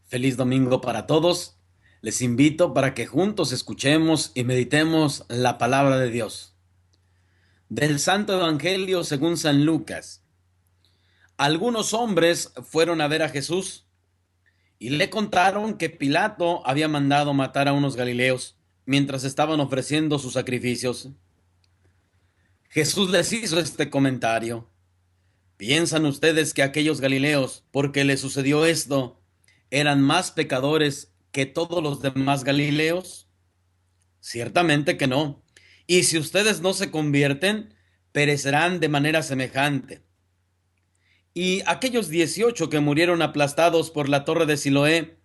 Feliz domingo para todos. Les invito para que juntos escuchemos y meditemos la palabra de Dios. Del Santo Evangelio según San Lucas. Algunos hombres fueron a ver a Jesús y le contaron que Pilato había mandado matar a unos galileos mientras estaban ofreciendo sus sacrificios. Jesús les hizo este comentario. ¿Piensan ustedes que aquellos galileos, porque les sucedió esto, eran más pecadores que todos los demás galileos? Ciertamente que no. Y si ustedes no se convierten, perecerán de manera semejante. ¿Y aquellos 18 que murieron aplastados por la torre de Siloé,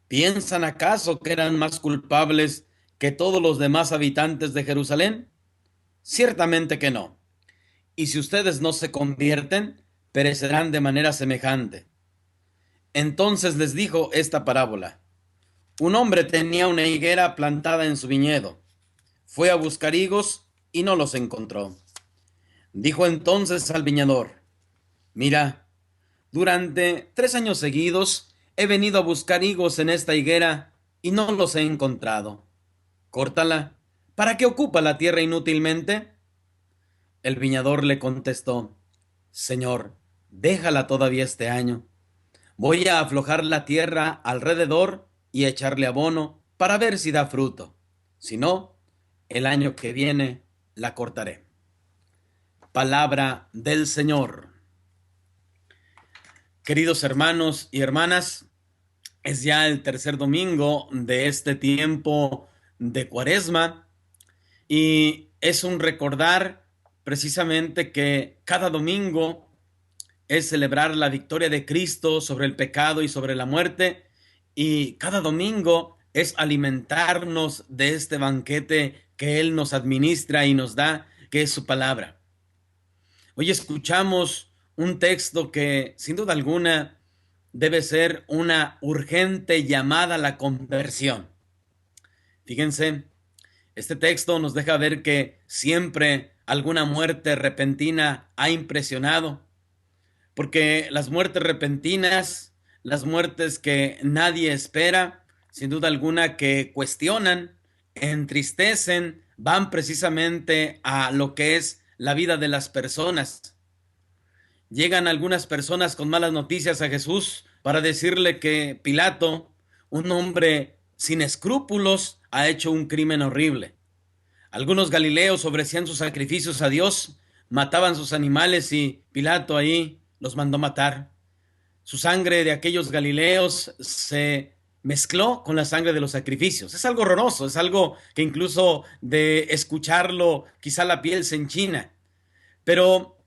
piensan acaso que eran más culpables que todos los demás habitantes de Jerusalén? Ciertamente que no. Y si ustedes no se convierten, perecerán de manera semejante. Entonces les dijo esta parábola. Un hombre tenía una higuera plantada en su viñedo. Fue a buscar higos y no los encontró. Dijo entonces al viñador, mira, durante 3 años seguidos he venido a buscar higos en esta higuera y no los he encontrado. Córtala. ¿Para qué ocupa la tierra inútilmente? El viñador le contestó, Señor, déjala todavía este año. Voy a aflojar la tierra alrededor y echarle abono para ver si da fruto. Si no, el año que viene la cortaré. Palabra del Señor. Queridos hermanos y hermanas, es ya el tercer domingo de este tiempo de Cuaresma y es un recordar precisamente que cada domingo es celebrar la victoria de Cristo sobre el pecado y sobre la muerte, y cada domingo es alimentarnos de este banquete que Él nos administra y nos da, que es su palabra. Hoy escuchamos un texto que, sin duda alguna, debe ser una urgente llamada a la conversión. Fíjense, este texto nos deja ver que siempre alguna muerte repentina ha impresionado, porque las muertes repentinas, las muertes que nadie espera, sin duda alguna que cuestionan, entristecen, van precisamente a lo que es la vida de las personas. Llegan algunas personas con malas noticias a Jesús para decirle que Pilato, un hombre sin escrúpulos, ha hecho un crimen horrible. Algunos galileos ofrecían sus sacrificios a Dios, mataban sus animales y Pilato ahí los mandó matar. Su sangre de aquellos galileos se mezcló con la sangre de los sacrificios. Es algo horroroso, es algo que incluso de escucharlo quizá la piel se enchina. Pero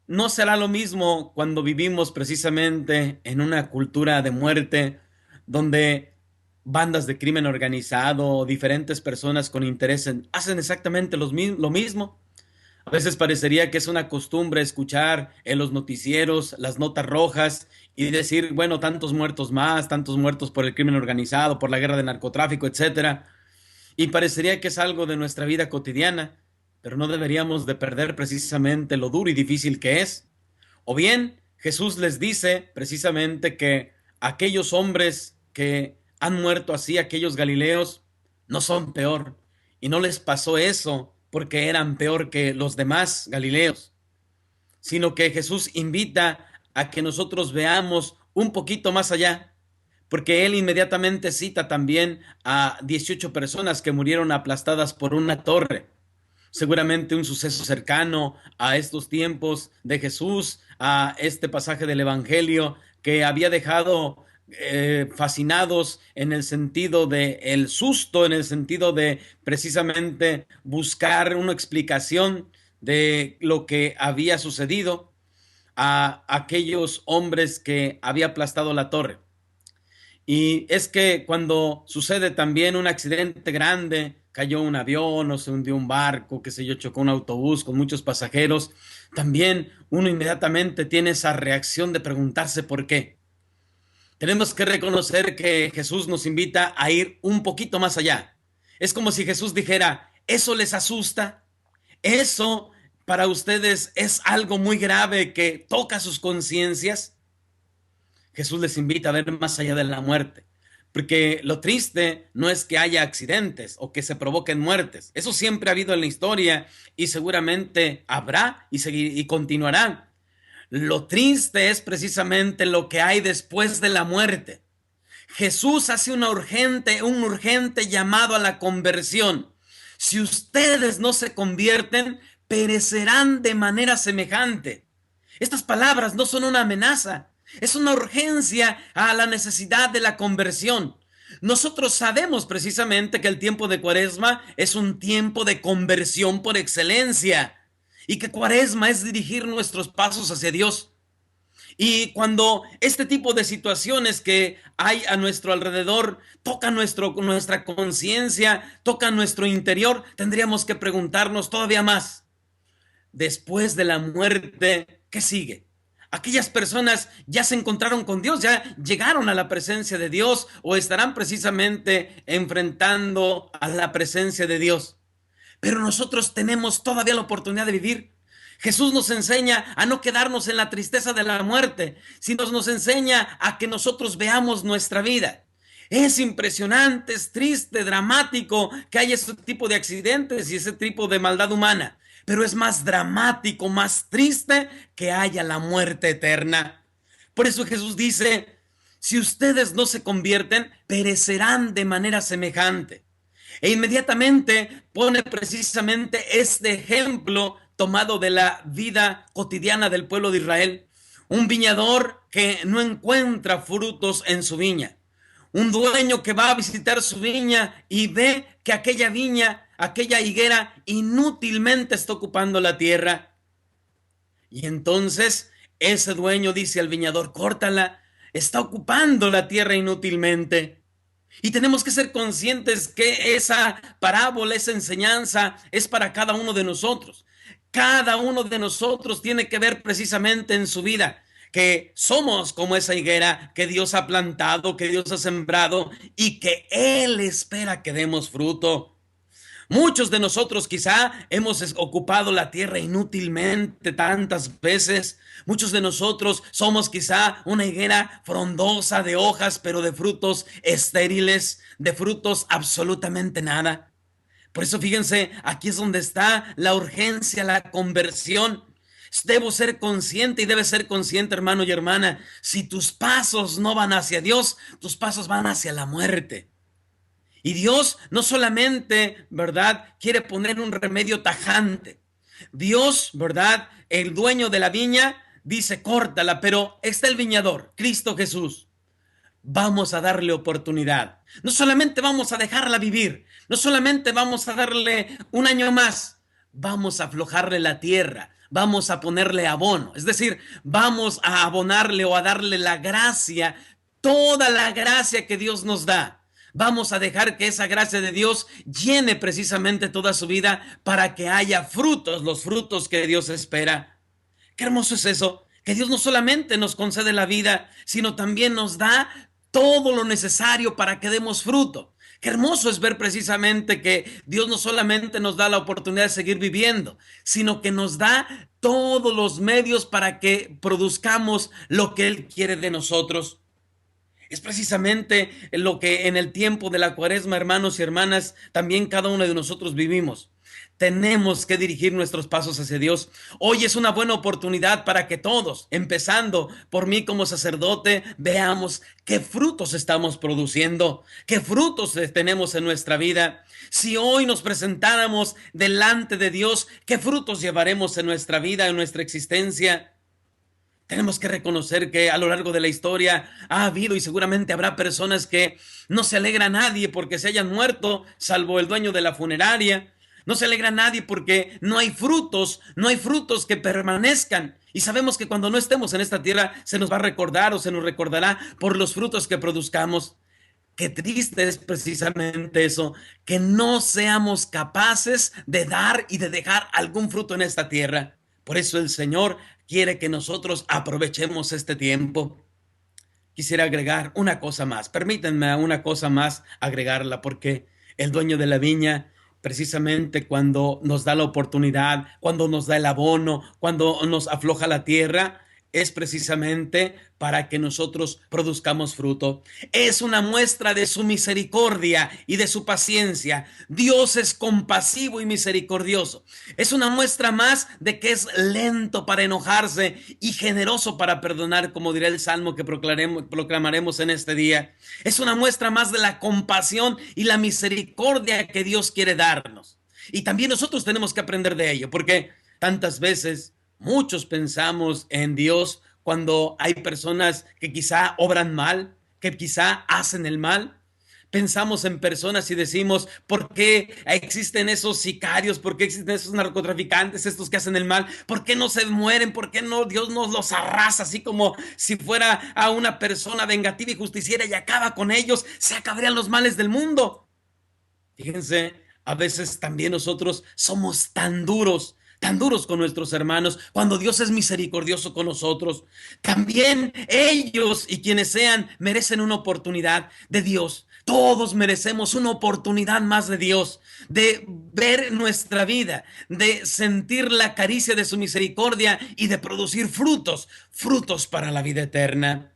no será lo mismo cuando vivimos precisamente en una cultura de muerte donde bandas de crimen organizado, diferentes personas con interés hacen exactamente lo mismo. A veces parecería que es una costumbre escuchar en los noticieros las notas rojas y decir, bueno, tantos muertos más, tantos muertos por el crimen organizado, por la guerra de narcotráfico, etcétera. Y parecería que es algo de nuestra vida cotidiana, pero no deberíamos de perder precisamente lo duro y difícil que es. O bien, Jesús les dice precisamente que aquellos hombres que han muerto así, aquellos galileos, no son peor. Y no les pasó eso porque eran peor que los demás galileos, sino que Jesús invita a que nosotros veamos un poquito más allá, porque él inmediatamente cita también a 18 personas que murieron aplastadas por una torre. Seguramente un suceso cercano a estos tiempos de Jesús, a este pasaje del Evangelio que había dejado fascinados en el sentido de el susto, en el sentido de precisamente buscar una explicación de lo que había sucedido a aquellos hombres que había aplastado la torre. Y es que cuando sucede también un accidente grande, cayó un avión o se hundió un barco, qué sé yo, chocó un autobús con muchos pasajeros, también uno inmediatamente tiene esa reacción de preguntarse por qué. Tenemos que reconocer que Jesús nos invita a ir un poquito más allá. Es como si Jesús dijera, ¿eso les asusta? Eso para ustedes es algo muy grave que toca sus conciencias. Jesús les invita a ver más allá de la muerte. Porque lo triste no es que haya accidentes o que se provoquen muertes. Eso siempre ha habido en la historia y seguramente habrá y continuará. Lo triste es precisamente lo que hay después de la muerte. Jesús hace un urgente llamado a la conversión. Si ustedes no se convierten, perecerán de manera semejante. Estas palabras no son una amenaza, es una urgencia a la necesidad de la conversión. Nosotros sabemos precisamente que el tiempo de Cuaresma es un tiempo de conversión por excelencia y que Cuaresma es dirigir nuestros pasos hacia Dios. Y cuando este tipo de situaciones que hay a nuestro alrededor tocan nuestra conciencia, tocan nuestro interior, tendríamos que preguntarnos todavía más. Después de la muerte, ¿qué sigue? Aquellas personas ya se encontraron con Dios, ya llegaron a la presencia de Dios o estarán precisamente enfrentando a la presencia de Dios. Pero nosotros tenemos todavía la oportunidad de vivir. Jesús nos enseña a no quedarnos en la tristeza de la muerte, sino nos enseña a que nosotros veamos nuestra vida. Es impresionante, es triste, dramático que haya ese tipo de accidentes y ese tipo de maldad humana, pero es más dramático, más triste que haya la muerte eterna. Por eso Jesús dice, si ustedes no se convierten, perecerán de manera semejante. E inmediatamente pone precisamente este ejemplo tomado de la vida cotidiana del pueblo de Israel. Un viñador que no encuentra frutos en su viña. Un dueño que va a visitar su viña y ve que aquella viña, aquella higuera inútilmente está ocupando la tierra. Y entonces ese dueño dice al viñador, córtala, está ocupando la tierra inútilmente. Y tenemos que ser conscientes que esa parábola, esa enseñanza es para cada uno de nosotros. Cada uno de nosotros tiene que ver precisamente en su vida que somos como esa higuera que Dios ha plantado, que Dios ha sembrado y que Él espera que demos fruto. Muchos de nosotros quizá hemos ocupado la tierra inútilmente tantas veces. Muchos de nosotros somos quizá una higuera frondosa de hojas, pero de frutos estériles, de frutos absolutamente nada. Por eso fíjense, aquí es donde está la urgencia, la conversión. Debo ser consciente y debes ser consciente, hermano y hermana. Si tus pasos no van hacia Dios, tus pasos van hacia la muerte. Y Dios no solamente, ¿verdad?, quiere poner un remedio tajante. Dios, ¿verdad?, el dueño de la viña, dice, córtala, pero está el viñador, Cristo Jesús. Vamos a darle oportunidad. No solamente vamos a dejarla vivir, no solamente vamos a darle un año más, vamos a aflojarle la tierra, vamos a ponerle abono, es decir, vamos a abonarle o a darle la gracia, toda la gracia que Dios nos da. Vamos a dejar que esa gracia de Dios llene precisamente toda su vida para que haya frutos, los frutos que Dios espera. Qué hermoso es eso, que Dios no solamente nos concede la vida, sino también nos da todo lo necesario para que demos fruto. Qué hermoso es ver precisamente que Dios no solamente nos da la oportunidad de seguir viviendo, sino que nos da todos los medios para que produzcamos lo que Él quiere de nosotros. Es precisamente lo que en el tiempo de la Cuaresma, hermanos y hermanas, también cada uno de nosotros vivimos. Tenemos que dirigir nuestros pasos hacia Dios. Hoy es una buena oportunidad para que todos, empezando por mí como sacerdote, veamos qué frutos estamos produciendo, qué frutos tenemos en nuestra vida. Si hoy nos presentáramos delante de Dios, qué frutos llevaremos en nuestra vida, en nuestra existencia. Tenemos que reconocer que a lo largo de la historia ha habido y seguramente habrá personas que no se alegra a nadie porque se hayan muerto, salvo el dueño de la funeraria. No se alegra a nadie porque no hay frutos que permanezcan. Y sabemos que cuando no estemos en esta tierra se nos va a recordar o se nos recordará por los frutos que produzcamos. Qué triste es precisamente eso, que no seamos capaces de dar y de dejar algún fruto en esta tierra. Por eso el Señor quiere que nosotros aprovechemos este tiempo. Quisiera agregar una cosa más. Permítanme una cosa más agregarla, porque el dueño de la viña precisamente cuando nos da la oportunidad, cuando nos da el abono, cuando nos afloja la tierra, es precisamente para que nosotros produzcamos fruto. Es una muestra de su misericordia y de su paciencia. Dios es compasivo y misericordioso. Es una muestra más de que es lento para enojarse y generoso para perdonar, como dirá el salmo que proclamaremos en este día. Es una muestra más de la compasión y la misericordia que Dios quiere darnos. Y también nosotros tenemos que aprender de ello, porque tantas veces muchos pensamos en Dios cuando hay personas que quizá obran mal, que quizá hacen el mal. Pensamos en personas y decimos, ¿por qué existen esos sicarios? ¿Por qué existen esos narcotraficantes, estos que hacen el mal? ¿Por qué no se mueren? ¿Por qué no Dios nos los arrasa así como si fuera a una persona vengativa y justiciera y acaba con ellos? Se acabarían los males del mundo. Fíjense, a veces también nosotros somos tan duros con nuestros hermanos, cuando Dios es misericordioso con nosotros. También ellos y quienes sean merecen una oportunidad de Dios. Todos merecemos una oportunidad más de Dios, de ver nuestra vida, de sentir la caricia de su misericordia y de producir frutos, frutos para la vida eterna.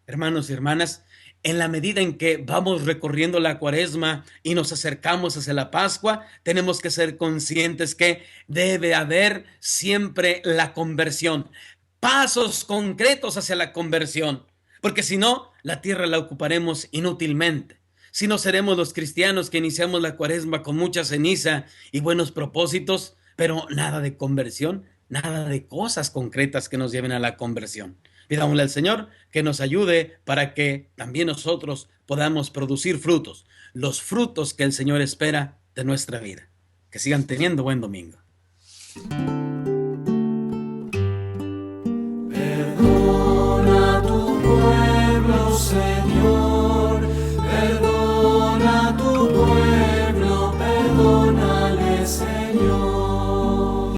Hermanos y hermanas, en la medida en que vamos recorriendo la cuaresma y nos acercamos hacia la Pascua, tenemos que ser conscientes que debe haber siempre la conversión, pasos concretos hacia la conversión, porque si no, la tierra la ocuparemos inútilmente. Si no seremos los cristianos que iniciamos la cuaresma con mucha ceniza y buenos propósitos, pero nada de conversión, nada de cosas concretas que nos lleven a la conversión. Pidámosle al Señor que nos ayude para que también nosotros podamos producir frutos, los frutos que el Señor espera de nuestra vida. Que sigan teniendo buen domingo. Perdona a tu pueblo, Señor.